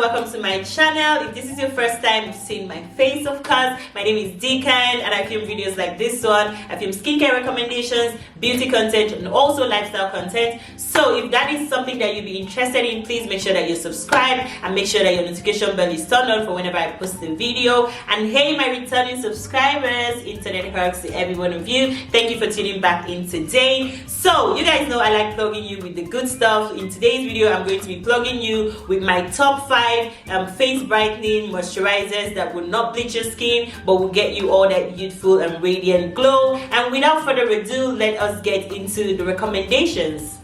welcome to my channel. If this is your first time seeing my face, of course, my name is Dikan and I film videos like this one. I film skincare recommendations, beauty content, and also lifestyle content. So if that is something that you'd be interested in, please make sure that you subscribe and make sure that your notification bell is turned on for whenever I post a video. And hey, my returning subscribers, internet hugs to every one of you. Thank you for tuning back in today. So you guys know I like plugging you with the good stuff. In today's video, I'm going to be plugging you with my top 5 face brightening moisturizers that will not bleach your skin but will get you all that youthful and radiant glow. And without further ado, let us get into the recommendations.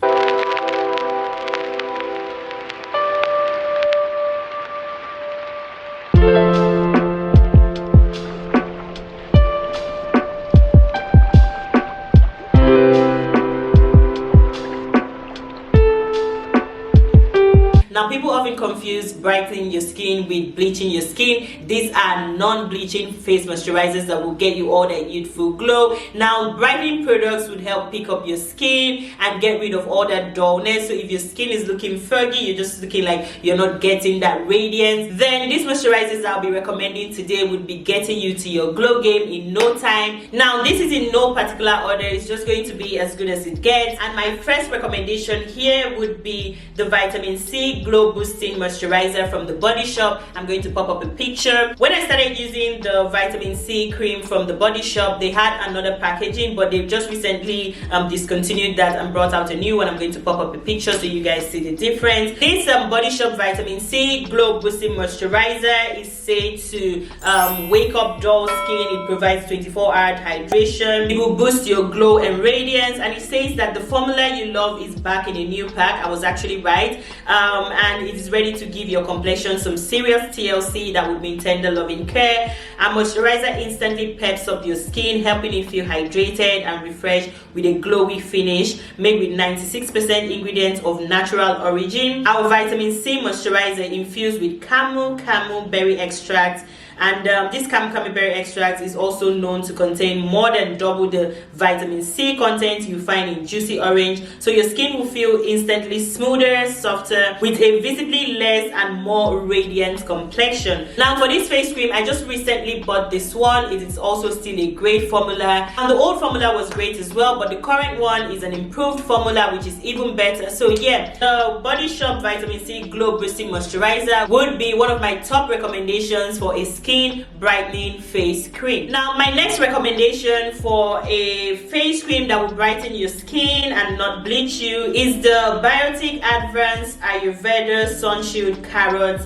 Now, people often confuse brightening your skin with bleaching your skin. These are non-bleaching face moisturizers that will get you all that youthful glow. Now, brightening products would help pick up your skin and get rid of all that dullness. So if your skin is looking foggy, you're just looking like you're not getting that radiance, then these moisturizers I'll be recommending today would be getting you to your glow game in no time. Now, this is in no particular order. It's just going to be as good as it gets. And my first recommendation here would be the vitamin C glow boosting moisturizer from the Body Shop. I'm going to pop up a picture. When I started using the vitamin C cream from the Body Shop, they had another packaging, but they've just recently discontinued that and brought out a new one. I'm going to pop up a picture so you guys see the difference. This Body Shop vitamin C glow boosting moisturizer is said to wake up dull skin. It provides 24-hour hydration. It will boost your glow and radiance, and it says that the formula you love is back in a new pack. I was actually right. And it is ready to give your complexion some serious TLC that would mean tender loving care. And moisturizer instantly peps up your skin, helping it feel hydrated and refreshed with a glowy finish made with 96% ingredients of natural origin. Our vitamin C moisturizer infused with camu berry extract. And this camu berry extract is also known to contain more than double the vitamin C content you find in juicy orange, so your skin will feel instantly smoother, softer, with a visibly less and more radiant complexion. Now, for this face cream, I just recently bought this one. It is also still a great formula, and the old formula was great as well, but the current one is an improved formula which is even better. So yeah, the Body Shop vitamin C glow boosting moisturizer would be one of my top recommendations for a skin brightening face cream. Now, my next recommendation for a face cream that will brighten your skin and not bleach you is the Biotique Advanced Ayurveda Sunshield Carrot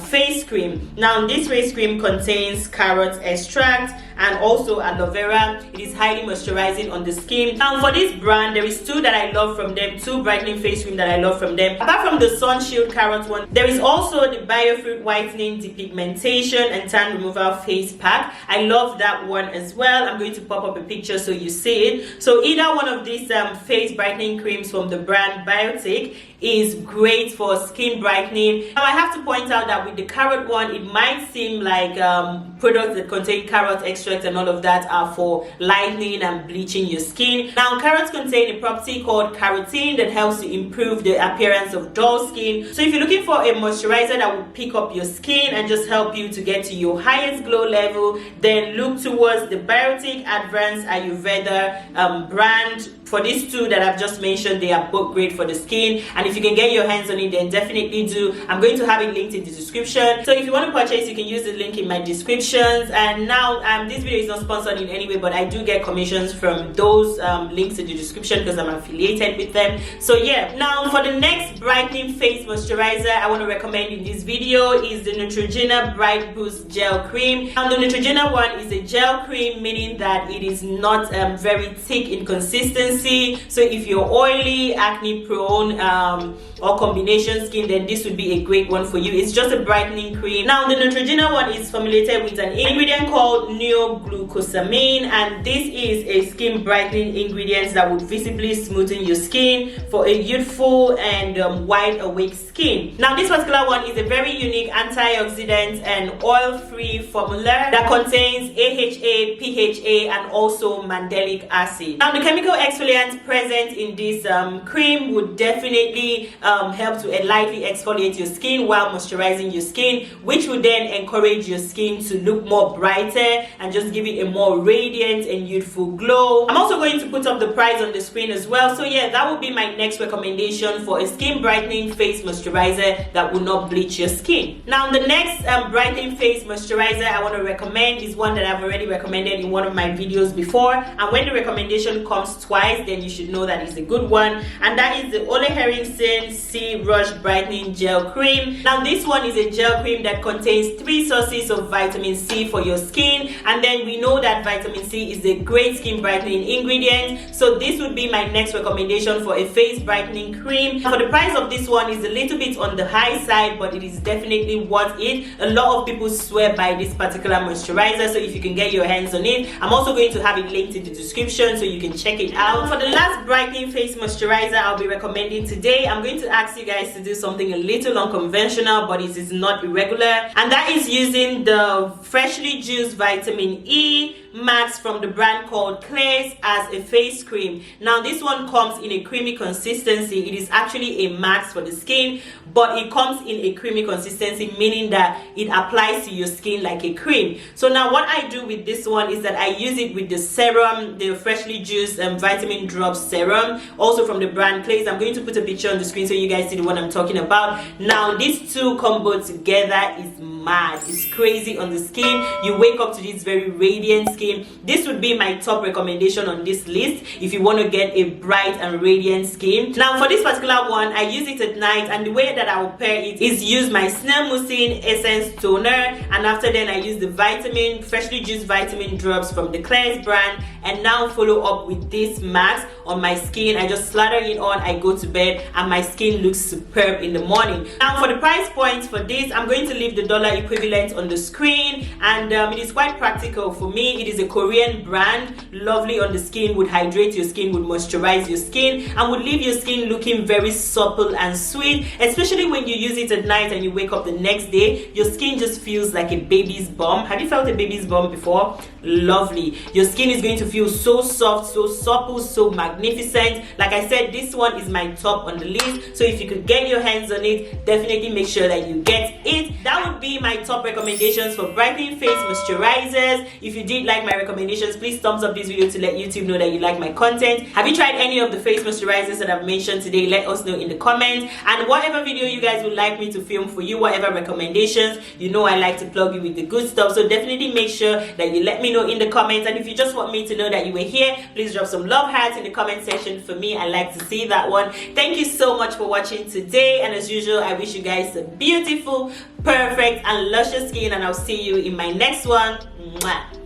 face cream. Now, this face cream contains carrot extract and also aloe vera. It is highly moisturizing on the skin. Now, for this brand, there is two that I love from them, two brightening face cream that I love from them. Apart from the Sunshield Carrot one, there is also the Biofruit Whitening Depigmentation and Tan Removal Face Pack. I love that one as well. I'm going to pop up a picture so you see it. So either one of these face brightening creams from the brand Biotique is great for skin brightening. Now, I have to point out that with the carrot one, it might seem like products that contain carrot extract and all of that are for lightening and bleaching your skin. Now, carrots contain a property called carotene that helps to improve the appearance of dull skin. So if you're looking for a moisturizer that will pick up your skin and just help you to get to your highest glow level, then look towards the Biotique Advanced Ayurveda brand. For these two that I've just mentioned, they are both great for the skin, and if you can get your hands on it, then definitely do. I'm going to have it linked in the description, so if you want to purchase, you can use the link in my descriptions. And now this video is not sponsored in any way, but I do get commissions from those links in the description because I'm affiliated with them. So yeah, now for the next brightening face moisturizer I want to recommend in this video is the Neutrogena Bright Boost Gel Cream. Now, the Neutrogena one is a gel cream, meaning that it is not very thick in consistency. So if you're oily, acne prone, or combination skin, then this would be a great one for you. It's just a brightening cream. Now, the Neutrogena one is formulated with an ingredient called neoglucosamine, and this is a skin brightening ingredient that would visibly smoothen your skin for a youthful and wide awake skin. Now, this particular one is a very unique antioxidant and oil-free formula that contains AHA, PHA, and also mandelic acid. Now, the chemical exfoliant exfoliant present in this cream would definitely help to lightly exfoliate your skin while moisturizing your skin, which would then encourage your skin to look more brighter and just give it a more radiant and youthful glow. I'm also going to put up the price on the screen as well. So yeah, that would be my next recommendation for a skin brightening face moisturizer that will not bleach your skin. Now the next brightening face moisturizer I want to recommend is one that I've already recommended in one of my videos before, and when the recommendation comes twice, then you should know that it's a good one, and that is the Olehenriksen C Rush Brightening Gel Cream. Now this one is a gel cream that contains 3 sources of vitamin C for your skin, and then we know that vitamin C is a great skin brightening ingredient, so this would be my next recommendation for a face brightening cream. For the price of this one is a little bit on the high side, but it is definitely worth it. A lot of people swear by this particular moisturizer, so if you can get your hands on it, I'm also going to have it linked in the description so you can check it out. For the last brightening face moisturizer I'll be recommending today, I'm going to ask you guys to do something a little unconventional, but it is not irregular, and that is using the freshly juiced vitamin E max from the brand called Klairs as a face cream. Now this one comes in a creamy consistency. It is actually a max for the skin, but it comes in a creamy consistency, meaning that it applies to your skin like a cream. So now what I do with this one is that I use it with the serum, the freshly juiced vitamin drop serum, also from the brand Klairs. I'm going to put a picture on the screen so you guys see the one I'm talking about. Now these two combo together is mad. It's crazy on the skin. You wake up to this very radiant skin. This would be my top recommendation on this list if you want to get a bright and radiant skin. Now for this particular one, I use it at night, and the way that I will pair it is use my snail mucin essence toner, and after then I use the freshly juiced vitamin drops from the Klairs brand, and now follow up with this mask on my skin. I just slather it on, I go to bed, and my skin looks superb in the morning. Now for the price points for this, I'm going to leave the dollar equivalent on the screen, and it is quite practical for me. It is a Korean brand, lovely on the skin, would hydrate your skin, would moisturize your skin, and would leave your skin looking very supple and sweet, especially when you use it at night and you wake up the next day. Your skin just feels like a baby's bum. Have you felt a baby's bum before? Lovely. Your skin is going to feel so soft, so supple, so magnificent. Like I said, this one is my top on the list, so if you could get your hands on it, definitely make sure that you get it. That would be my top recommendations for brightening face moisturizers. If you did like my recommendations, please thumbs up this video to let YouTube know that you like my content. Have you tried any of the face moisturizers that I've mentioned today? Let us know in the comments, and whatever video you guys would like me to film for you, whatever recommendations, you know I like to plug you with the good stuff, so definitely make sure that you let me know in the comments. And if you just want me to know that you were here, please drop some love hearts in the comment section for me. I like to see that one. Thank you so much for watching today, and as usual, I wish you guys a beautiful, perfect and luscious skin, and I'll see you in my next one. Mwah.